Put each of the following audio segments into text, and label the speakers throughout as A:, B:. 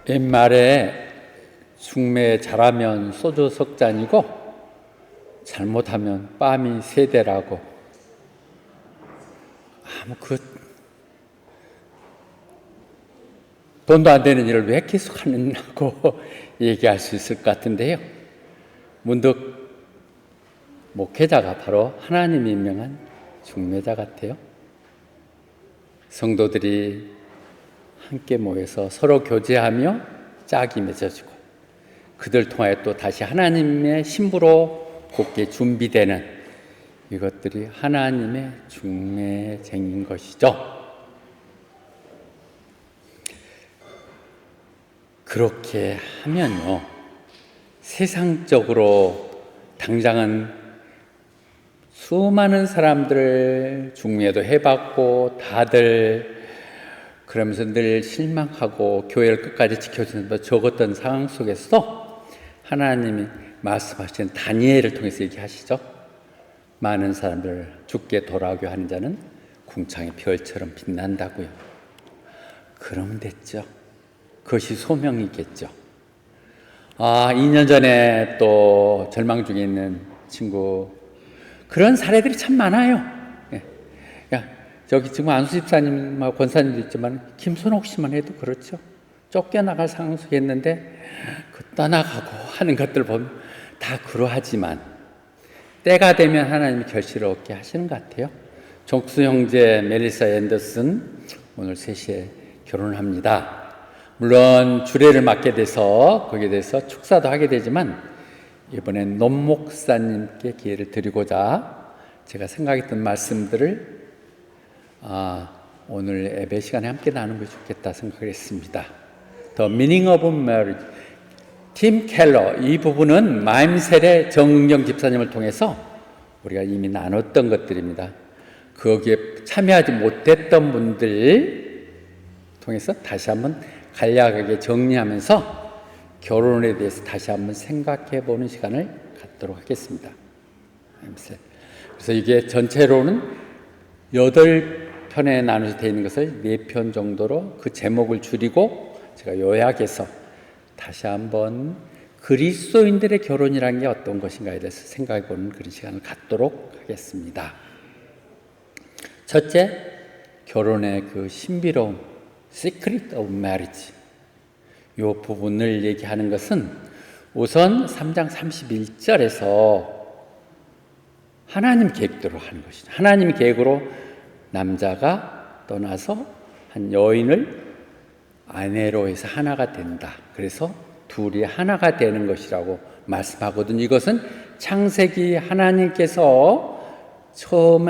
A: 옛말에 중매 잘하면 소주 석 잔이고 잘못하면 빰이 세 대라고. 돈도 안 되는 일을 왜 계속 하느냐고 얘기할 수 있을 것 같은데요. 문득 목회자가 바로 하나님이 임명한 중매자 같아요. 성도들이 함께 모여서 서로 교제하며 짝이 맺어지고 그들 통하여 또 다시 하나님의 신부로 곧게 준비되는 이것들이 하나님의 중매쟁인 것이죠. 그렇게 하면요, 세상적으로 당장은 수많은 사람들을 중매도 해봤고 다들 그러면서 늘 실망하고 교회를 끝까지 지켜주는 적었던 상황 속에서도 하나님이 말씀하시는 다니엘을 통해서 얘기하시죠. 많은 사람들 죽게 돌아오게 하는 자는 궁창의 별처럼 빛난다고요. 그럼 됐죠. 그것이 소명이겠죠. 2년 전에 또 절망 중에 있는 친구, 그런 사례들이 참 많아요. 저기 지금 안수 집사님하고 권사님도 있지만 김선옥 씨만 해도 그렇죠. 쫓겨나갈 상황 속에 있는데 떠나가고 하는 것들 보면 다 그러하지만 때가 되면 하나님이 결실을 얻게 하시는 것 같아요. 종수 형제 멜리사 앤더슨 오늘 3시에 결혼을 합니다. 물론 주례를 맡게 돼서 거기에 대해서 축사도 하게 되지만 이번엔 논 목사님께 기회를 드리고자 제가 생각했던 말씀들을 오늘 예배 시간에 함께 나누는 게 좋겠다 생각을 했습니다. The Meaning of Marriage, 팀 켈러. 이 부분은 마임셀의 정은경 집사님을 통해서 우리가 이미 나눴던 것들입니다. 거기에 참여하지 못했던 분들 통해서 다시 한번 간략하게 정리하면서 결혼에 대해서 다시 한번 생각해 보는 시간을 갖도록 하겠습니다. 그래서 이게 전체로는 8편에 나눠서 되어 있는 것을 4편 정도로 그 제목을 줄이고 제가 요약해서 다시 한번 그리스도인들의 결혼이라는 게 어떤 것인가에 대해서 생각해 보는 그런 시간을 갖도록 하겠습니다. 첫째, 결혼의 그 신비로움, Secret of Marriage. 이 부분을 얘기하는 것은 우선 3장 31절에서 하나님 계획대로 하는 것이죠. 하나님 계획으로 남자가 떠나서 한 여인을 아내로 해서 하나가 된다. 그래서 둘이 하나가 되는 것이라고 말씀하거든요. 이것은 창세기 하나님께서 처음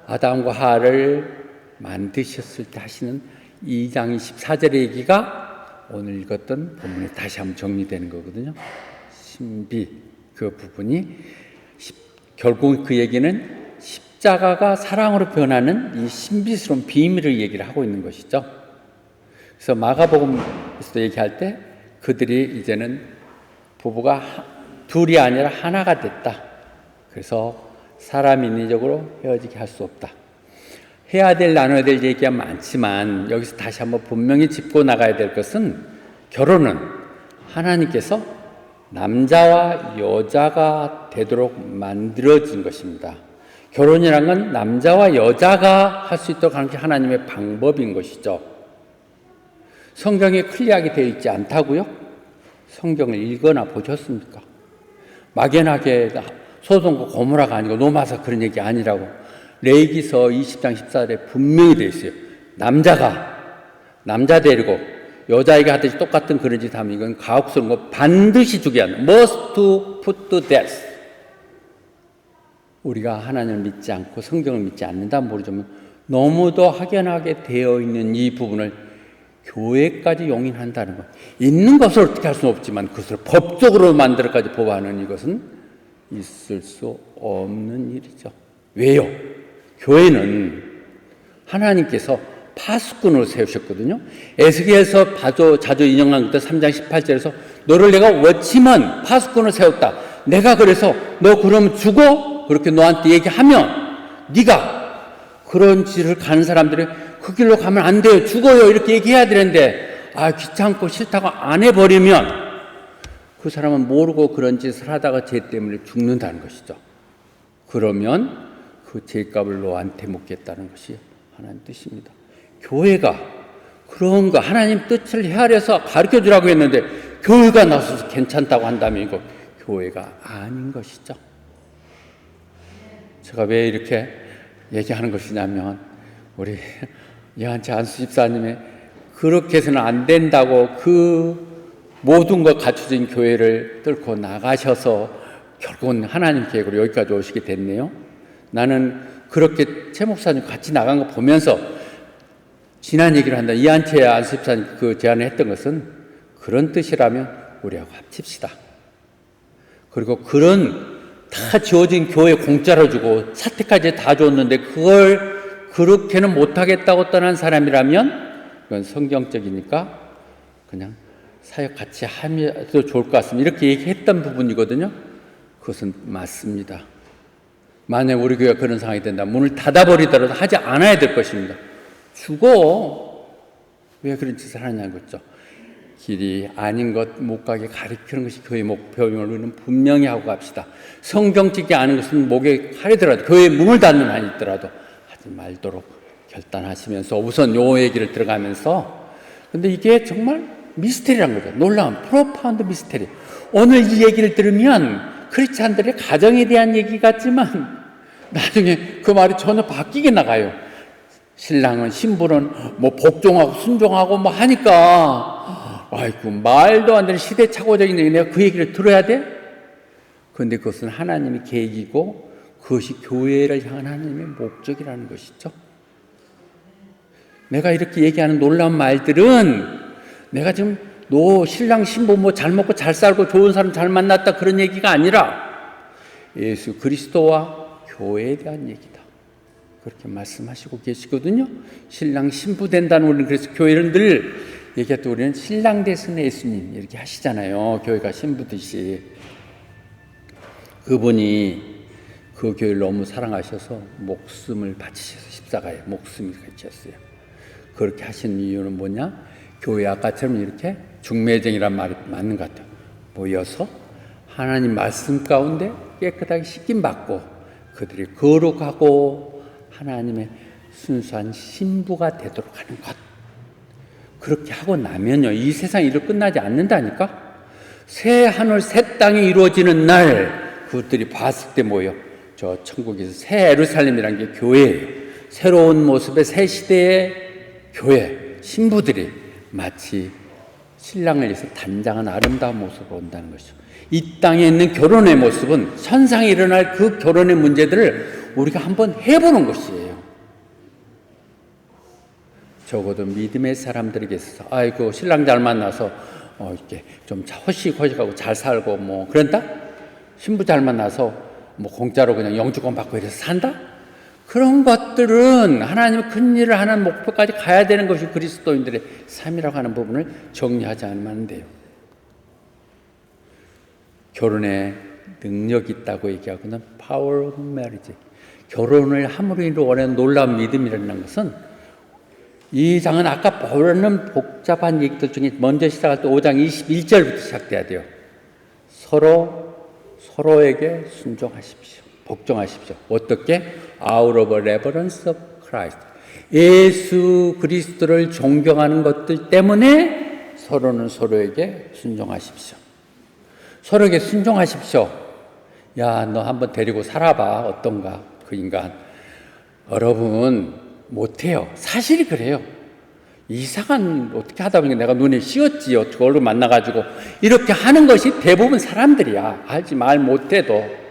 A: 아담과 하와를 만드셨을 때 하시는 2장 24절의 얘기가 오늘 읽었던 본문에 다시 한번 정리되는 거거든요. 신비, 그 부분이 결국 그 얘기는 십자가가 사랑으로 변하는 이 신비스러운 비밀을 얘기를 하고 있는 것이죠. 그래서 마가복음에서도 얘기할 때 그들이 이제는 부부가 둘이 아니라 하나가 됐다. 그래서 사람이 인위적으로 헤어지게 할 수 없다. 해야 될, 나눠야 될 얘기가 많지만 여기서 다시 한번 분명히 짚고 나가야 될 것은 결혼은 하나님께서 남자와 여자가 되도록 만들어진 것입니다. 결혼이란 건 남자와 여자가 할 수 있도록 하는 게 하나님의 방법인 것이죠. 성경에 클리어하게 되어 있지 않다고요? 성경을 읽거나 보셨습니까? 막연하게 소돔과 고모라가 아니고 노마사 그런 얘기 아니라고 레위기서 20장 14절에 분명히 되어 있어요. 남자 데리고 여자에게 하듯이 똑같은 그런 짓 하면 이건 가혹스러운 거 반드시 죽여야 한다. Must put to death. 우리가 하나님을 믿지 않고 성경을 믿지 않는다 모르지만 너무도 확연하게 되어 있는 이 부분을 교회까지 용인한다는 것. 있는 것을 어떻게 할 수는 없지만 그것을 법적으로 만들어까지 보호하는 이것은 있을 수 없는 일이죠. 왜요? 교회는 하나님께서 파수꾼으로 세우셨거든요. 에스겔에서 자주 인용한 것도 3장 18절에서 너를 내가 워치먼 파수꾼으로 세웠다. 내가 그래서 너 그러면 죽어? 그렇게 너한테 얘기하면 네가 그런 길을 가는 사람들이 그 길로 가면 안 돼요. 죽어요. 이렇게 얘기해야 되는데 귀찮고 싫다고 안 해버리면 그 사람은 모르고 그런 짓을 하다가 죄 때문에 죽는다는 것이죠. 그러면 그 죄값을 너한테 묻겠다는 것이 하나님 뜻입니다. 교회가 그런 거 하나님 뜻을 헤아려서 가르쳐 주라고 했는데 교회가 나서서 괜찮다고 한다면 이거 교회가 아닌 것이죠. 제가 왜 이렇게 얘기하는 것이냐면 우리 이한채 안수 집사님의 그렇게 해서는 안 된다고 그 모든 것 갖춰진 교회를 뚫고 나가셔서 결국은 하나님 계획으로 여기까지 오시게 됐네요. 나는 그렇게 최 목사님 같이 나간 거 보면서 지난 얘기를 한다. 이한채 안수 집사님 그 제안을 했던 것은 그런 뜻이라면 우리하고 합칩시다. 그리고 그런 다 지어진 교회 공짜로 주고 사택까지 다 줬는데 그걸 그렇게는 못하겠다고 떠난 사람이라면 그건 성경적이니까 그냥 사역 같이 하면도 좋을 것 같습니다. 이렇게 얘기했던 부분이거든요. 그것은 맞습니다. 만약 우리 교회가 그런 상황이 된다, 문을 닫아버리더라도 하지 않아야 될 것입니다. 죽어. 왜 그런 짓을 하냐는 거죠. 길이 아닌 것 못 가게 가리키는 것이 교회의 목표임을 우리는 분명히 하고 갑시다. 성경적이 아닌 것은 목에 칼이더라도 교회에 문을 닫는 한이 있더라도 하지 말도록 결단하시면서 우선 요 얘기를 들어가면서 근데 이게 정말 미스테리란 거죠. 놀라운 프로파운드 미스테리. 오늘 이 얘기를 들으면 크리스찬들의 가정에 대한 얘기 같지만 나중에 그 말이 전혀 바뀌게 나가요. 신랑은 신부는 뭐 복종하고 순종하고 뭐 하니까 아이고 말도 안 되는 시대착오적인 얘기 내가 그 얘기를 들어야 돼? 그런데 그것은 하나님의 계획이고 그것이 교회를 향한 하나님의 목적이라는 것이죠. 내가 이렇게 얘기하는 놀라운 말들은 내가 지금 너 신랑 신부 뭐 잘 먹고 잘 살고 좋은 사람 잘 만났다 그런 얘기가 아니라 예수 그리스도와 교회에 대한 얘기다. 그렇게 말씀하시고 계시거든요. 신랑 신부 된다는 우리는 그래서 교회를 늘 얘기할 때 우리는 신랑 되신 예수님 이렇게 하시잖아요. 교회가 신부듯이. 그분이 그 교회를 너무 사랑하셔서 목숨을 바치셔서 십자가에 목숨을 바치셨어요. 그렇게 하신 이유는 뭐냐? 교회 아까처럼 이렇게 중매쟁이란 말이 맞는 것 같아요. 모여서 하나님 말씀 가운데 깨끗하게 씻김 받고 그들이 거룩하고 하나님의 순수한 신부가 되도록 하는 것. 그렇게 하고 나면요, 이 세상이 이렇게 끝나지 않는다니까? 새 하늘 새 땅이 이루어지는 날 그들이 봤을 때 뭐예요? 저 천국에서 새 예루살렘이라는 게 교회예요. 새로운 모습의 새 시대의 교회 신부들이 마치 신랑을 위해서 단장한 아름다운 모습으로 온다는 것이죠. 이 땅에 있는 결혼의 모습은 선상에 일어날 그 결혼의 문제들을 우리가 한번 해보는 것이에요. 적어도 믿음의 사람들에게 있어서 아이고 신랑 잘 만나서 이렇게 좀 허식허식하고 잘 살고 뭐 그런다? 신부 잘 만나서 뭐 공짜로 그냥 영주권 받고 이래서 산다? 그런 것들은 하나님의 큰 일을 하는 목표까지 가야 되는 것이 그리스도인들의 삶이라고 하는 부분을 정리하지 않으면 안 돼요. 결혼에 능력이 있다고 얘기하고는 power of marriage. 결혼을 함으로 이루어낸 놀라운 믿음이라는 것은 이 장은 아까 보는 복잡한 얘기들 중에 먼저 시작할 때 5장 21절부터 시작돼야 돼요. 서로에게 순종하십시오. 복종하십시오. 어떻게? Out of reverence of Christ. 예수 그리스도를 존경하는 것들 때문에 서로는 서로에게 순종하십시오. 서로에게 순종하십시오. 야, 너 한번 데리고 살아봐. 어떤가? 그 인간. 여러분 못해요. 사실이 그래요. 이상한 어떻게 하다 보니까 내가 눈에 씌었지. 어떻게 얼굴 만나가지고 이렇게 하는 것이 대부분 사람들이야. 알지 말 못해도.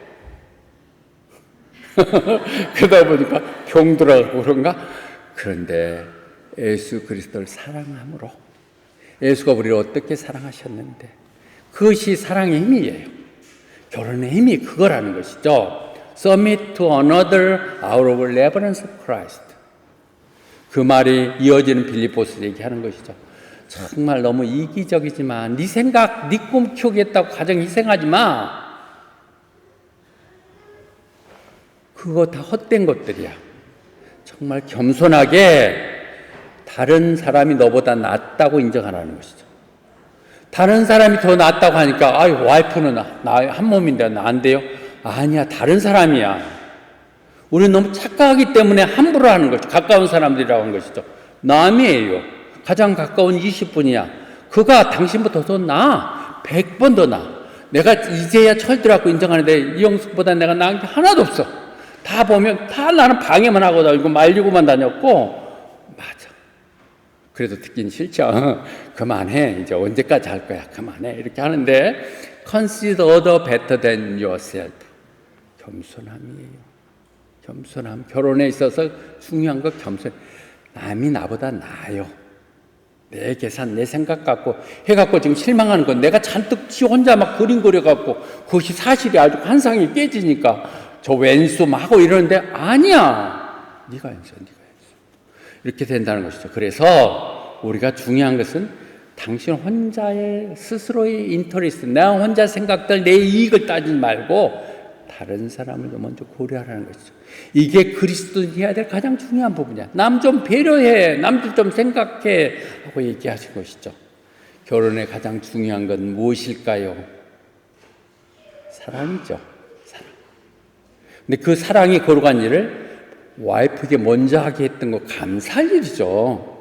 A: 그러다 보니까 병들어가고 그런가? 그런데 예수 그리스도를 사랑함으로 예수가 우리를 어떻게 사랑하셨는데 그것이 사랑의 힘이에요. 결혼의 힘이 그거라는 것이죠. Submit to another out of reverence of Christ. 그 말이 이어지는 빌립보서 얘기하는 것이죠. 정말 너무 이기적이지만 네 생각, 네 꿈 키우겠다고 가정 희생하지 마. 그거 다 헛된 것들이야. 정말 겸손하게 다 다른 사람이 너보다 낫다고 인정하라는 것이죠. 다른 사람이 더 낫다고 하니까 와이프는 나 한 몸인데 나 안 돼요? 아니야, 다른 사람이야. 우리는 너무 착각하기 때문에 함부로 하는 거죠. 가까운 사람들이라고 하는 것이죠. 남이에요. 가장 가까운 20분이야. 그가 당신보다 더 나아. 100번 더 나아. 내가 이제야 철들었고 인정하는데 이영숙보다 내가 나은 게 하나도 없어. 다 보면 다 나는 방해만 하고 다니고 말리고만 다녔고. 맞아. 그래도 듣긴 싫죠. 그만해. 이제 언제까지 할 거야. 그만해. 이렇게 하는데 Consider other better than yourself. 겸손함이에요. 겸손함. 결혼에 있어서 중요한 거 겸손. 남이 나보다 나아요. 내 계산, 내 생각 갖고 해갖고 지금 실망하는 건 내가 잔뜩 지 혼자 막 그림 그려갖고 그것이 사실이 아주 환상이 깨지니까 저 왼수 막 하고 이러는데 아니야. 네가 왼수, 네가 왼수. 이렇게 된다는 것이죠. 그래서 우리가 중요한 것은 당신 혼자의 스스로의 인터레스트, 나 혼자 생각들, 내 이익을 따지지 말고 다른 사람을 먼저 고려하라는 것이죠. 이게 그리스도인이 해야 될 가장 중요한 부분이야. 남 좀 배려해, 남들 좀 생각해 하고 얘기하신 것이죠. 결혼의 가장 중요한 건 무엇일까요? 사랑이죠. 사랑. 근데 그 사랑이 거룩한 일을 와이프에게 먼저 하게 했던 거 감사할 일이죠.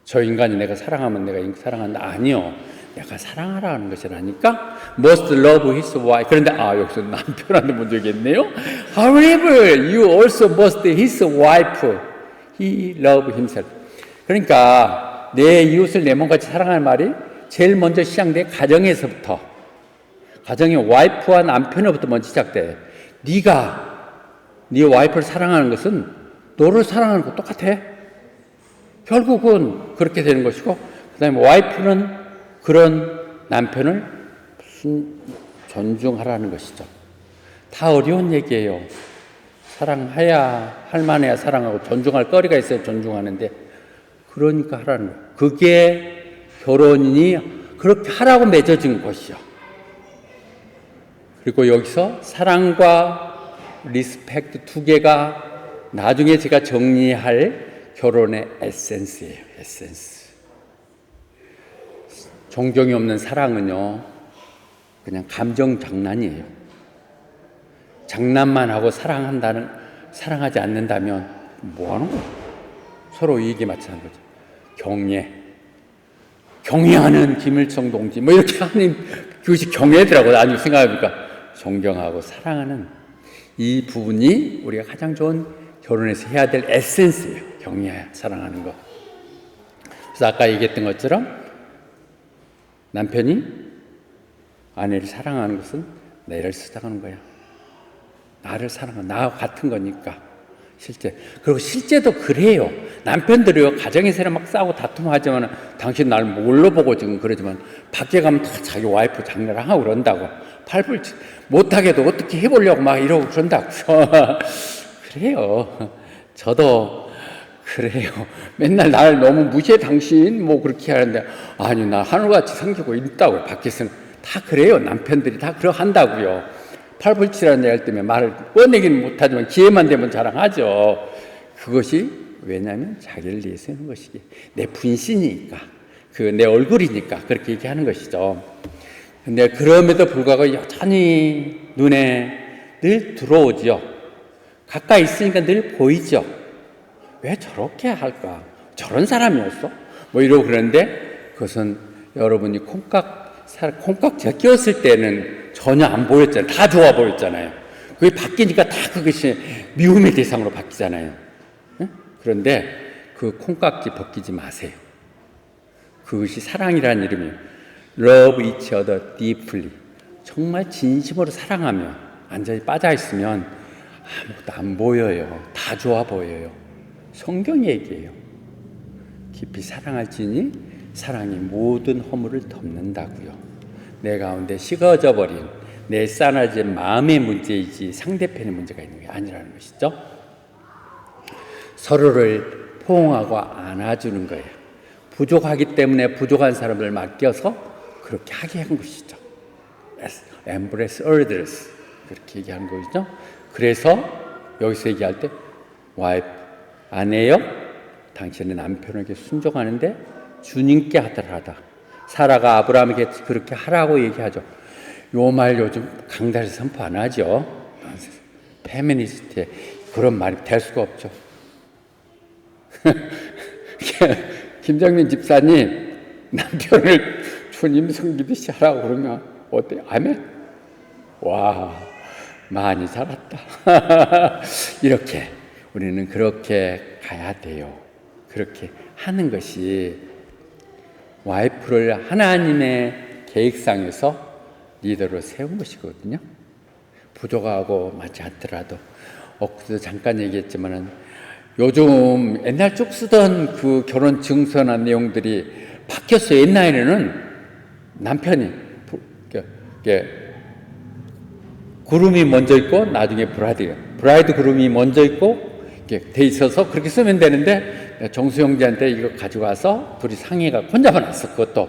A: 저 인간이 내가 사랑하면 내가 사랑한다. 아니요. 내가 사랑하라는 것이라니까. Must love his wife. 그런데 여기서 남편한테 먼저 얘기했네요. However, you also must his wife. He love himself. 그러니까 내 이웃을 내 몸같이 사랑하는 말이 제일 먼저 시작돼 가정에서부터. 가정의 와이프와 남편으로부터 먼저 시작돼. 네가 네 와이프를 사랑하는 것은 너를 사랑하는 것 똑같아. 결국은 그렇게 되는 것이고, 그 다음에 와이프는 그런 남편을 존중하라는 것이죠. 다 어려운 얘기예요. 사랑해야, 할만해야 사랑하고 존중할 거리가 있어야 존중하는데, 그러니까 하라는 거예요. 그게 결혼이 그렇게 하라고 맺어진 것이요. 그리고 여기서 사랑과 리스펙트 두 개가 나중에 제가 정리할 결혼의 에센스예요. 에센스. 존경이 없는 사랑은요, 그냥 감정 장난이에요. 장난만 하고 사랑하지 않는다면 뭐 하는 거예요? 서로 이익에 맞추는 거죠. 경애하는 김일성 동지, 뭐 이렇게 하는 그것이 경애더라고요. 나중에 생각해보니까 존경하고 사랑하는 이 부분이 우리가 가장 좋은 결혼에서 해야 될 에센스예요. 경외, 사랑하는 거. 그래서 아까 얘기했던 것처럼 남편이 아내를 사랑하는 것은 내를 사랑하는 거야. 나를 사랑하는, 나와 같은 거니까. 실제. 그리고 실제도 그래요. 남편들이요, 가정에서 막 싸우고 다툼하지만 당신 날 뭘로 보고 지금 그러지만 밖에 가면 다 자기 와이프 장난하고 그런다고. 팔불 못하게도 어떻게 해보려고 막 이러고 그런다고. 그래요. 저도 그래요. 맨날 날 너무 무시해 당신 뭐 그렇게 하는데 아니 나 하늘같이 생기고 있다고. 밖에서는 다 그래요. 남편들이 다 그러한다고요. 팔불치라는 얘기 때문에 말을 꺼내기는 못하지만 기회만 되면 자랑하죠. 그것이 왜냐하면 자기를 위해서 하는 것이기, 내 분신이니까, 내 얼굴이니까 그렇게 얘기하는 것이죠. 근데 그럼에도 불구하고 여전히 눈에 늘 들어오지요. 가까이 있으니까 늘 보이죠. 왜 저렇게 할까? 저런 사람이었어? 뭐 이러고 그러는데 그것은 여러분이 콩깍지가 끼었을 때는 전혀 안 보였잖아요. 다 좋아 보였잖아요. 그게 바뀌니까 다 그것이 미움의 대상으로 바뀌잖아요. 네? 그런데 그 콩깍지 벗기지 마세요. 그것이 사랑이라는 이름이에요. Love each other deeply. 정말 진심으로 사랑하면, 완전히 빠져있으면 아무것도 안 보여요. 다 좋아 보여요. 성경 얘기예요. 깊이 사랑할지니 사랑이 모든 허물을 덮는다고요. 내 가운데 식어져 버린, 내 싸나진 마음의 문제이지 상대편의 문제가 있는 게 아니라는 것이죠. 서로를 포옹하고 안아주는 거예요. 부족하기 때문에 부족한 사람을 맡겨서 그렇게 하게 한 것이죠. Embrace others. 그렇게 얘기한 거죠. 그래서 여기서 얘기할 때 wife, 아내여 당신의 남편에게 순종하는데 주님께 하더라다. 사라가 아브라함에게 그렇게 하라고 얘기하죠. 요 말 요즘 강단에서 선포 안 하죠. 페미니스트에 그런 말이 될 수가 없죠. 김정민 집사님 남편을 주님 섬기듯이 하라고 그러면 어때요? 아멘? 와, 많이 살았다. 이렇게 우리는 그렇게 가야 돼요. 그렇게 하는 것이 와이프를 하나님의 계획상에서 리더로 세운 것이거든요. 부족하고 맞지 않더라도 그래도 잠깐 얘기했지만은 요즘 옛날 쭉 쓰던 그 결혼 증서나 내용들이 바뀌었어요. 옛날에는 남편이 그룹이 먼저 있고 나중에 브라이드 그룹이 먼저 있고 이렇게 돼 있어서 그렇게 쓰면 되는데 정수영지한테 이거 가지고 와서 둘이 상의가 혼자만 왔어. 그것도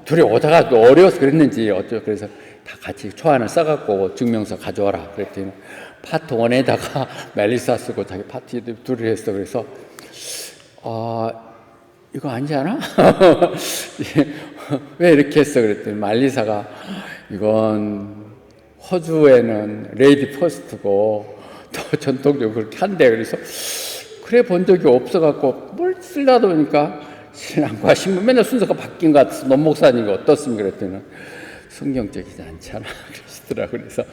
A: 둘이 오다가 어려워서 그랬는지 어쩌고 그래서 다 같이 초안을 써갖고 증명서 가져와라 그랬더니 파트 1에다가 멜리사 쓰고 자기 파트 둘이 했어. 그래서 이거 아니지 않아? 왜 이렇게 했어? 그랬더니 말리사가 이건 호주에는 레이디 퍼스트고 또 전통적으로 그렇게 한대. 그래서 그래 본 적이 없어갖고 뭘 쓰려다 보니까 신앙과 신문 맨날 순서가 바뀐 것 같아서 논 목사님이 어떻습니까? 그랬더니 성경적이지 않잖아 그러시더라고요. 그래서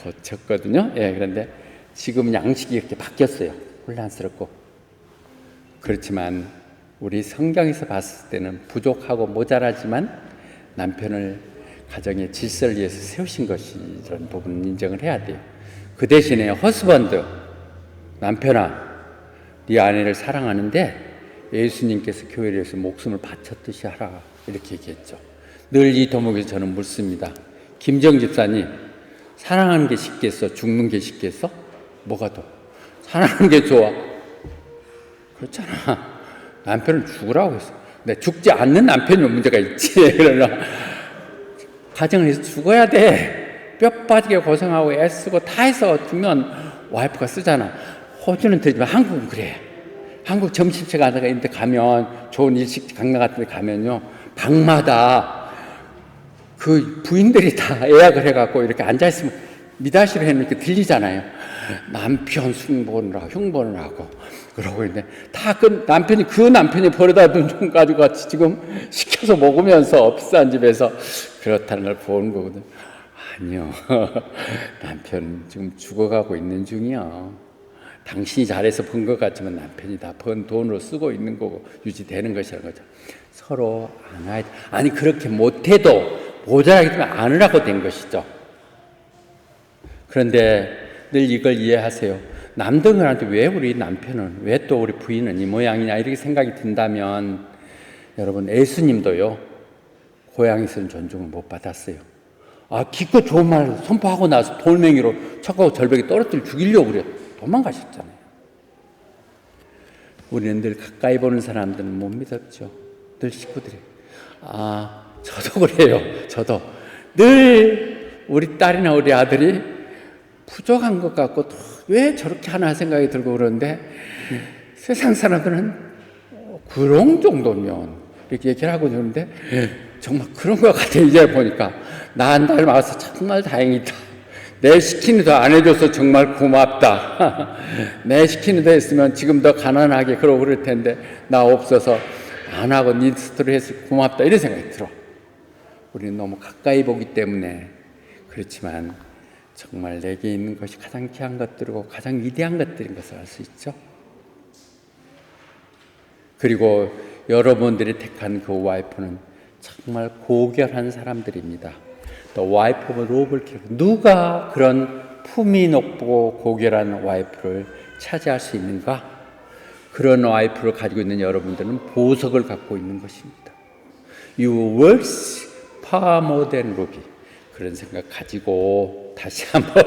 A: 고쳤거든요. 예, 그런데 지금 양식이 이렇게 바뀌었어요. 혼란스럽고. 그렇지만 우리 성경에서 봤을 때는 부족하고 모자라지만 남편을 가정의 질서를 위해서 세우신 것이라는 부분을 인정을 해야 돼요. 그 대신에 허스번드, 남편아 네 아내를 사랑하는데 예수님께서 교회를 위해서 목숨을 바쳤듯이 하라 이렇게 얘기했죠. 늘 이 대목에서 저는 묻습니다. 김정 집사님, 사랑하는 게 쉽겠어? 죽는 게 쉽겠어? 뭐가 더? 사랑하는 게 좋아. 그렇잖아. 남편을 죽으라고 했어. 근데 죽지 않는 남편이면 문제가 있지. 그러나 가정을 해서 죽어야 돼. 뼈 빠지게 고생하고 애쓰고 다 해서 죽면 와이프가 쓰잖아. 호주는 되지만 한국은 그래. 한국 점심시간 하다가 있는데 가면 좋은 일식 강남 같은 데 가면요 방마다 그 부인들이 다 예약을 해갖고 이렇게 앉아있으면 미다시로 해놓으니까 들리잖아요. 남편 흉보를 하고 그러고 있는데 다 그 남편이 버려다 둔 돈 가지고 같이 지금 시켜서 먹으면서 비싼 집에서 그렇다는 걸 보는 거거든. 아니요. 남편 지금 죽어가고 있는 중이요. 당신이 잘해서 번 것 같지만 남편이 다 번 돈으로 쓰고 있는 거고 유지되는 것이라는 거죠. 서로 안아야 돼. 아니 그렇게 못해도 모자라기 때문에 안으라고 된 것이죠. 그런데 늘 이걸 이해하세요. 남들한테 왜 우리 남편은 왜 또 우리 부인은 이 모양이냐 이렇게 생각이 든다면 여러분 예수님도요 고향에서는 존중을 못 받았어요. 기껏 좋은 말 선포하고 나서 돌멩이로 척하고 절벽에 떨어뜨려 죽이려고 그래. 도망가셨잖아요. 우리는 늘 가까이 보는 사람들은 못 믿었죠. 늘 식구들이. 저도 그래요. 저도. 늘 우리 딸이나 우리 아들이 부족한 것 같고 왜 저렇게 하나 생각이 들고 그러는데 세상 사람들은 그런 정도면 이렇게 얘기를 하고 있는데 정말 그런 것 같아요. 이제 보니까 난 닮아서 정말 다행이다. 내 시키는 더 안 해줘서 정말 고맙다. 내 시키는 더 했으면 지금 더 가난하게 그러고 그럴 텐데 나 없어서 안 하고 니 스스로 해서 고맙다 이런 생각이 들어. 우리는 너무 가까이 보기 때문에 그렇지만 정말 내게 있는 것이 가장 귀한 것들이고 가장 위대한 것들인 것을 알 수 있죠. 그리고 여러분들이 택한 그 와이프는 정말 고결한 사람들입니다. 또 와이프 오브 노블 캐릭터, 누가 그런 품이 높고 고결한 와이프를 차지할 수 있는가? 그런 와이프를 가지고 있는 여러분들은 보석을 갖고 있는 것입니다. You worth far more than ruby. 그런 생각 가지고 다시 한번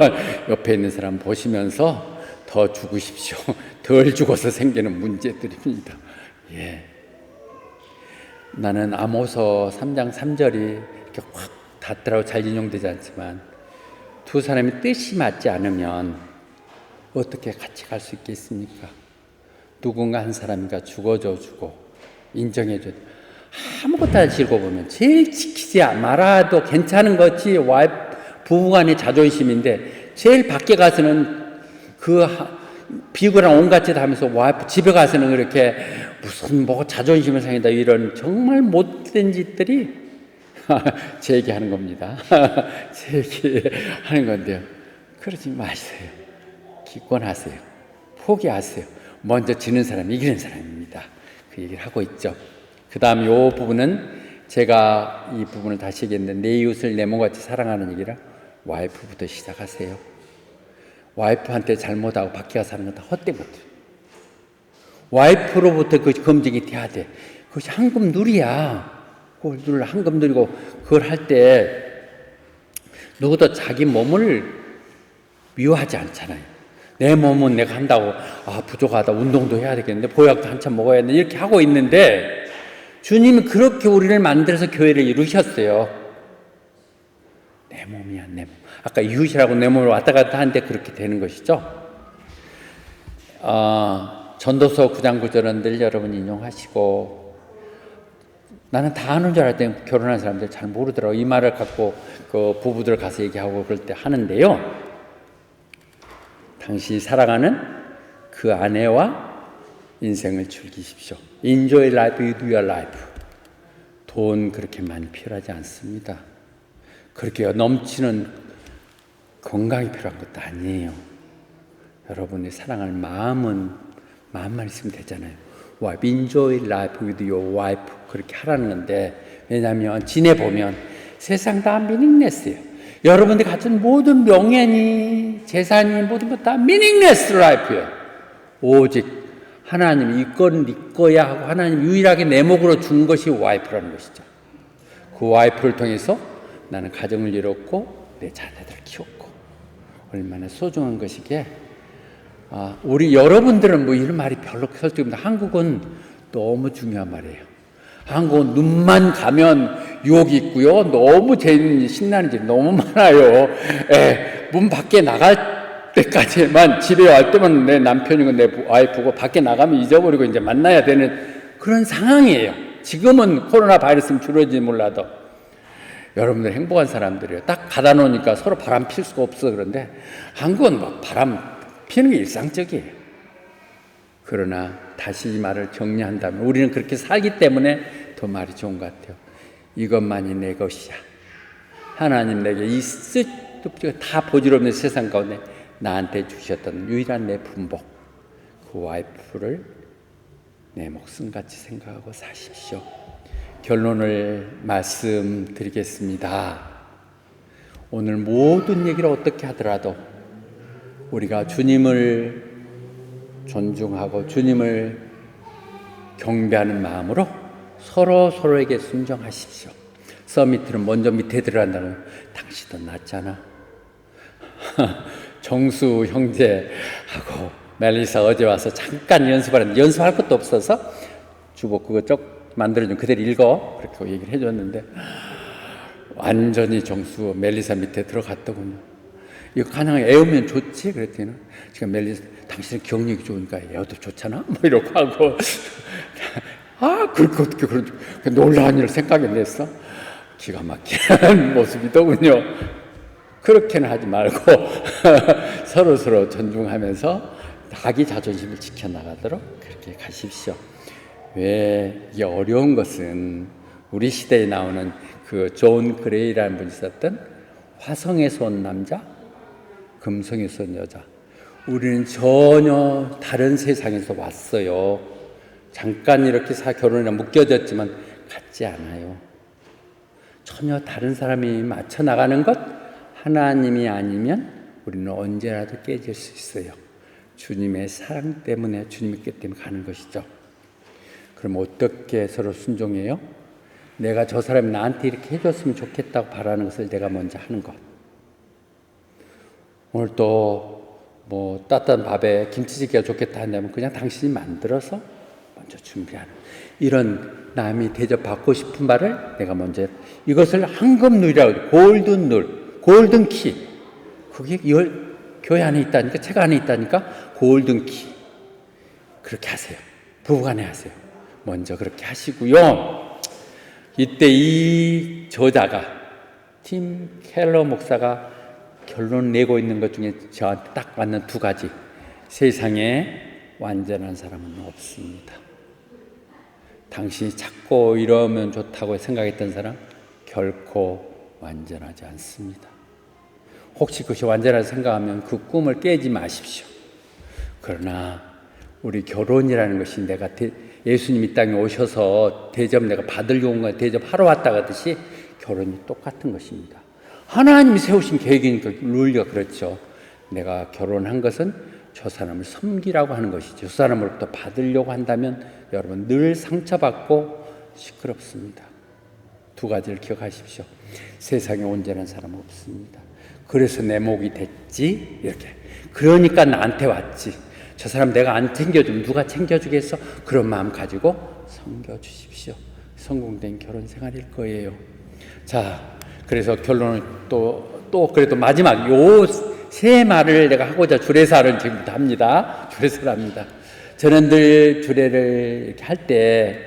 A: 옆에 있는 사람 보시면서 더 죽으십시오. 덜 죽어서 생기는 문제들입니다. 예. 나는 아모서 3장 3절이 이렇게 확 닿더라고 잘 인용되지 않지만 두 사람이 뜻이 맞지 않으면 어떻게 같이 갈 수 있겠습니까? 누군가 한 사람이가 죽어줘 주고 인정해줘. 아무것도 안 읽어보면 제일 지키지 말아도 괜찮은 것이 와이프 부부간의 자존심인데 제일 밖에 가서는 그 비굴한 온갖 짓 하면서 와이프 집에 가서는 그렇게 무슨 뭐 자존심을 상한다 이런 정말 못된 짓들이 제 얘기하는 겁니다. 제 얘기하는 건데요. 그러지 마세요. 기권하세요. 포기하세요. 먼저 지는 사람이 이기는 사람입니다. 그 얘기를 하고 있죠. 그 다음 요 부분은 제가 이 부분을 다시 얘기했는데 내 이웃을 내 몸같이 사랑하는 얘기라 와이프부터 시작하세요. 와이프한테 잘못하고 밖에 가서 사는 건 다 헛된 것들. 와이프로부터 그 검증이 돼야 돼. 그것이 황금누리야. 그걸 누를 황금누리고 그걸 할 때 누구도 자기 몸을 미워하지 않잖아요. 내 몸은 내가 한다고 부족하다 운동도 해야 되겠는데 보약도 한참 먹어야 되는데 이렇게 하고 있는데 주님은 그렇게 우리를 만들어서 교회를 이루셨어요. 내 몸이야 내 몸. 아까 이웃이라고 내 몸을 왔다 갔다 하는데 그렇게 되는 것이죠. 전도서 9장 9절은 늘 여러분 인용하시고 나는 다 아는 줄 알았더니 결혼한 사람들 잘 모르더라고. 이 말을 갖고 그 부부들 가서 얘기하고 그럴 때 하는데요. 당신이 사랑하는 그 아내와 인생을 즐기십시오. Enjoy life with your life. 돈 그렇게 많이 필요하지 않습니다. 그렇게 넘치는 건강이 필요한 것도 아니에요. 여러분이 사랑할 마음만 있으면 되잖아요. Wife, enjoy life with your wife. 그렇게 하라는 건데, 왜냐하면 지내보면 세상 다 meaningless예요. 여러분들이 가진 모든 명예니 재산이 모든 것 다 meaningless life예요. 오직 하나님 이건 네 거야 하고 하나님 유일하게 내 목으로 준 것이 와이프라는 것이죠. 그 와이프를 통해서 나는 가정을 이뤘고 내 자녀들을 키웠고 얼마나 소중한 것이기에 우리 여러분들은 뭐 이런 말이 별로 설득입니다. 한국은 너무 중요한 말이에요. 한국은 눈만 가면 유혹이 있고요. 너무 신나는 집 너무 많아요. 문 밖에 나갈 때까지만 집에 갈 때만 내 남편이고 내 와이프고 밖에 나가면 잊어버리고 이제 만나야 되는 그런 상황이에요. 지금은 코로나 바이러스는 줄어들지 몰라도 여러분들 행복한 사람들이에요. 딱 가다 놓으니까 서로 바람 필 수가 없어. 그런데 한국은 막 바람 피는 게 일상적이에요. 그러나 다시 이 말을 정리한다면 우리는 그렇게 살기 때문에 더 말이 좋은 것 같아요. 이것만이 내 것이야. 하나님 내게 이 쓸데없이 다 보지없는 세상 가운데 나한테 주셨던 유일한 내 분복, 그 와이프를 내 목숨같이 생각하고 사십시오. 결론을 말씀드리겠습니다. 오늘 모든 얘기를 어떻게 하더라도 우리가 주님을 존중하고 주님을 경배하는 마음으로 서로에게 순종하십시오. 서밋들은 먼저 밑에 들어간다면 당신도 낫잖아. 정수 형제하고 멜리사 어제 와서 잠깐 연습하는데 연습할 것도 없어서 주보 그거 쭉 만들어준 그대로 읽어 그렇게 얘기를 해줬는데 완전히 정수 멜리사 밑에 들어갔더군요. 이거 가능하게 애우면 좋지? 그랬더니 지금 멜리사 당신은 기억력이 좋으니까 애워도 좋잖아? 뭐 이러고 하고 그렇게 어떻게 그런 놀라운 일을 생각이 냈어? 기가 막히는 모습이더군요. 그렇게는 하지 말고 서로 존중하면서 자기 자존심을 지켜나가도록 그렇게 가십시오. 왜 이게 어려운 것은 우리 시대에 나오는 그 존 그레이라는 분이 썼던 화성에서 온 남자, 금성에서 온 여자. 우리는 전혀 다른 세상에서 왔어요. 잠깐 이렇게 결혼이나 묶여졌지만 같지 않아요. 전혀 다른 사람이 맞춰 나가는 것 하나님이 아니면 우리는 언제라도 깨질 수 있어요. 주님의 사랑 때문에 주님의 뜻 때문에 가는 것이죠. 그럼 어떻게 서로 순종해요? 내가 저 사람이 나한테 이렇게 해줬으면 좋겠다고 바라는 것을 내가 먼저 하는 것. 오늘 또 뭐 따뜻한 밥에 김치찌개가 좋겠다 한다면 그냥 당신이 만들어서 먼저 준비하는 이런 남이 대접받고 싶은 말을 내가 먼저 이것을 황금누리라고 골든룰, 골든키 그게 교회 안에 있다니까 책 안에 있다니까 골든키 그렇게 하세요. 부부간에 하세요. 먼저 그렇게 하시고요. 이때 이 저자가 팀 켈러 목사가 결론 내고 있는 것 중에 저한테 딱 맞는 두 가지. 세상에 완전한 사람은 없습니다. 당신이 찾고 이러면 좋다고 생각했던 사람 결코 완전하지 않습니다. 혹시 그것이 완전하다고 생각하면 그 꿈을 깨지 마십시오. 그러나 우리 결혼이라는 것이 내가 예수님 이 땅에 오셔서 대접 내가 받으려고 온 거야 대접하러 왔다 가듯이 결혼이 똑같은 것입니다. 하나님이 세우신 계획이니까 룰리가 그렇죠. 내가 결혼한 것은 저 사람을 섬기라고 하는 것이죠. 저 사람으로부터 받으려고 한다면 여러분 늘 상처받고 시끄럽습니다. 두 가지를 기억하십시오. 세상에 온전한 사람은 없습니다. 그래서 내 목이 됐지 이렇게. 그러니까 나한테 왔지. 저 사람 내가 안 챙겨주면 누가 챙겨주겠어? 그런 마음 가지고 섬겨주십시오. 성공된 결혼 생활일 거예요. 자, 그래서 결론을 또 그래도 마지막 요 세 말을 내가 하고자 주례사를 지금부터 합니다. 주례사를 합니다. 저는 늘 주례를 이렇게 할 때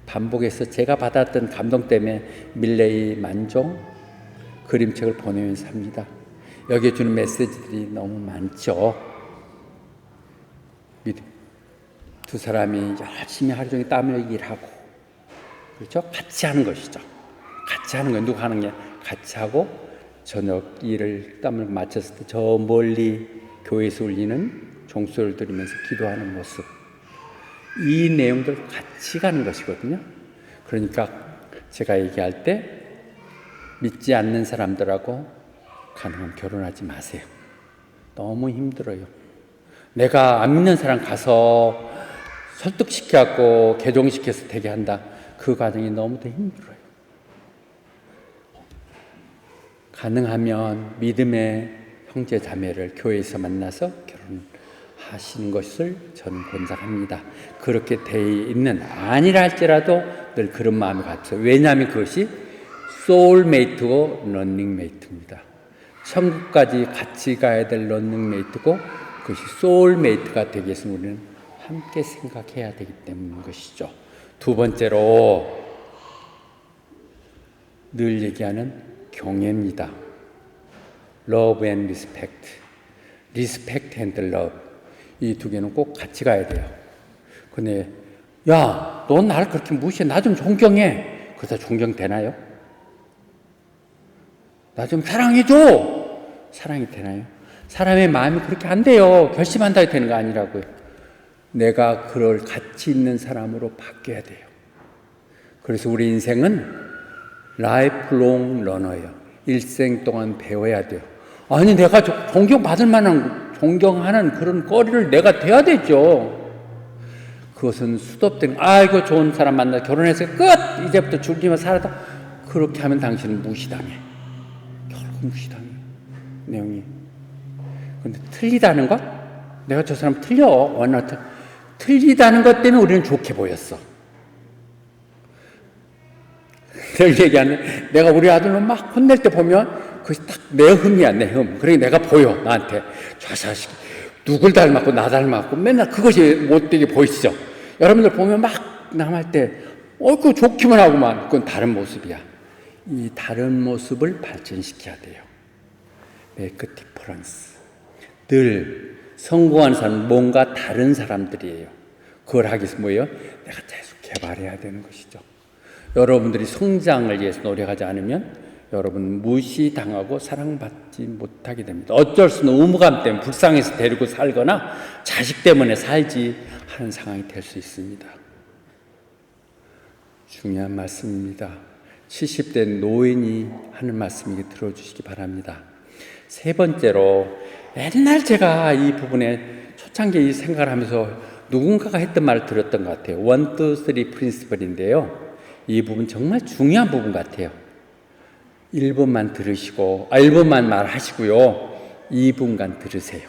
A: 반복해서 제가 받았던 감동 때문에 밀레이 만종 그림책을 보내면서 합니다. 여기에 주는 메시지들이 너무 많죠. 두 사람이 열심히 하루 종일 땀 흘리기 일하고, 그렇죠? 같이 하는 것이죠. 같이 하는 건 누가 하는 게 같이 하고 저녁 일을 땀을 마쳤을 때 저 멀리 교회에서 울리는 종소리를 들으면서 기도하는 모습, 이 내용들 같이 가는 것이거든요. 그러니까 제가 얘기할 때 믿지 않는 사람들하고 가능하면 결혼하지 마세요. 너무 힘들어요. 내가 안 믿는 사람 가서 설득시켜갖고 개종시켜서 되게 한다. 그 과정이 너무도 힘들어요. 가능하면 믿음의 형제 자매를 교회에서 만나서 결혼하시는 것을 저는 권장합니다. 그렇게 돼 있는 아니라 할지라도 늘 그런 마음을 갖죠. 왜냐하면 그것이 소울메이트고 런닝메이트입니다. 천국까지 같이 가야 될 런닝메이트고 그것이 소울메이트가 되기 위해서 우리는 함께 생각해야 되기 때문인 것이죠. 두 번째로 늘 얘기하는 경애입니다. Love and respect. Respect and love. 이 두 개는 꼭 같이 가야 돼요. 근데 야, 너 나를 그렇게 무시해. 나 좀 존경해. 그러다 존경되나요? 나 좀 사랑해줘. 사랑이 되나요? 사람의 마음이 그렇게 안 돼요. 결심한다고 되는 거 아니라고요. 내가 그럴 가치 있는 사람으로 바뀌어야 돼요. 그래서 우리 인생은 라이프롱 러너예요. 일생 동안 배워야 돼요. 아니 내가 존경받을 만한 존경하는 그런 거리를 내가 돼야 되죠. 그것은 수도된 아이고 좋은 사람 만나 결혼해서 끝 이제부터 줄지만 살아다 그렇게 하면 당신은 무시당해. 결국 무시당해. 내용이. 근데 틀리다는 것? 내가 저 사람 틀려. 원하트 틀리다는 것 때문에 우리는 좋게 보였어. 늘 얘기하는 내가 우리 아들을 막 혼낼 때 보면 그것이 딱 내 흠이야, 내 흠. 그러니까 내가 보여, 나한테. 저 자식, 누굴 닮았고, 나 닮았고, 맨날 그것이 못되게 보이시죠? 여러분들 보면 막 남할 때, 그거 좋기만 하고만. 그건 다른 모습이야. 이 다른 모습을 발전시켜야 돼요. Make a difference. 늘 성공하는 사람은 뭔가 다른 사람들이에요. 그걸 하기 위해서 뭐예요? 내가 계속 개발해야 되는 것이죠. 여러분들이 성장을 위해서 노력하지 않으면 여러분 무시당하고 사랑받지 못하게 됩니다. 어쩔 수 없는 의무감 때문에 불쌍해서 데리고 살거나 자식 때문에 살지 하는 상황이 될 수 있습니다. 중요한 말씀입니다. 70대 노인이 하는 말씀이기 들어주시기 바랍니다. 세 번째로 옛날 제가 이 부분에 초창기 생각을 하면서 누군가가 했던 말을 들었던 것 같아요. 1, 2, 3 프린시플인데요. 이 부분 정말 중요한 부분 같아요. 1분만 들으시고 1분만 말하시고요. 2분간 들으세요.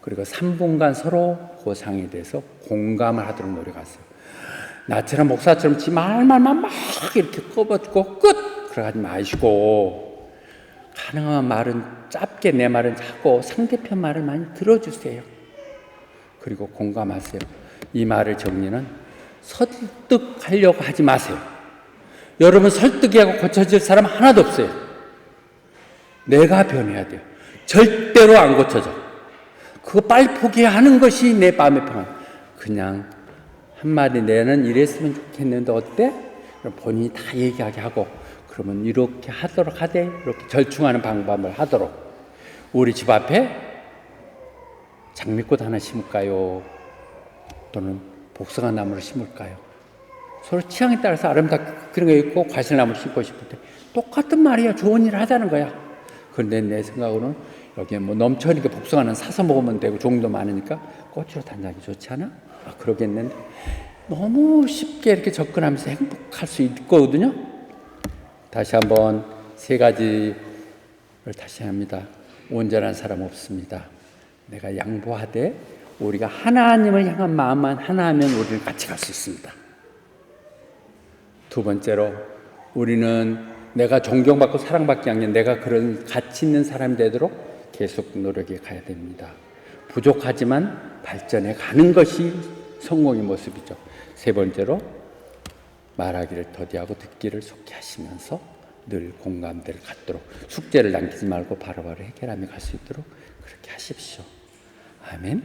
A: 그리고 3분간 서로 그 상에 대해서 공감을 하도록 노력하세요. 나처럼 목사처럼 지 말만 막 이렇게 꺼버주고 끝! 그러지 마시고 가능한 말은 짧게 내 말은 하고 상대편 말을 많이 들어주세요. 그리고 공감하세요. 이 말을 정리는 설득하려고 하지 마세요. 여러분 설득하고 고쳐질 사람 하나도 없어요. 내가 변해야 돼요. 절대로 안 고쳐져. 그거 빨리 포기하는 것이 내 마음의 평안. 그냥 한마디 내는 이랬으면 좋겠는데 어때? 그럼 본인이 다 얘기하게 하고 그러면 이렇게 하도록 하되 이렇게 절충하는 방법을 하도록. 우리 집 앞에 장미꽃 하나 심을까요? 또는 복숭아 나무를 심을까요? 서로 취향에 따라서 아름답게 그런 거 있고 과실나무 심고 싶을 때 똑같은 말이야. 좋은 일을 하자는 거야. 그런데 내 생각으로는 여기에 뭐 넘쳐니까 복숭아는 사서 먹으면 되고 종도 많으니까 꽃으로 단장이 좋지 않아? 그러겠는데 너무 쉽게 이렇게 접근하면서 행복할 수 있거든요. 다시 한번 세 가지를 다시 합니다. 온전한 사람 없습니다. 내가 양보하되 우리가 하나님을 향한 마음만 하나하면 우리는 같이 갈 수 있습니다. 두 번째로 우리는 내가 존경받고 사랑받기 위해 내가 그런 가치 있는 사람이 되도록 계속 노력해 가야 됩니다. 부족하지만 발전해 가는 것이 성공의 모습이죠. 세 번째로 말하기를 더디하고 듣기를 속히 하시면서 늘 공감대를 갖도록 숙제를 남기지 말고 바로바로 해결하며 갈 수 있도록 그렇게 하십시오. 아멘.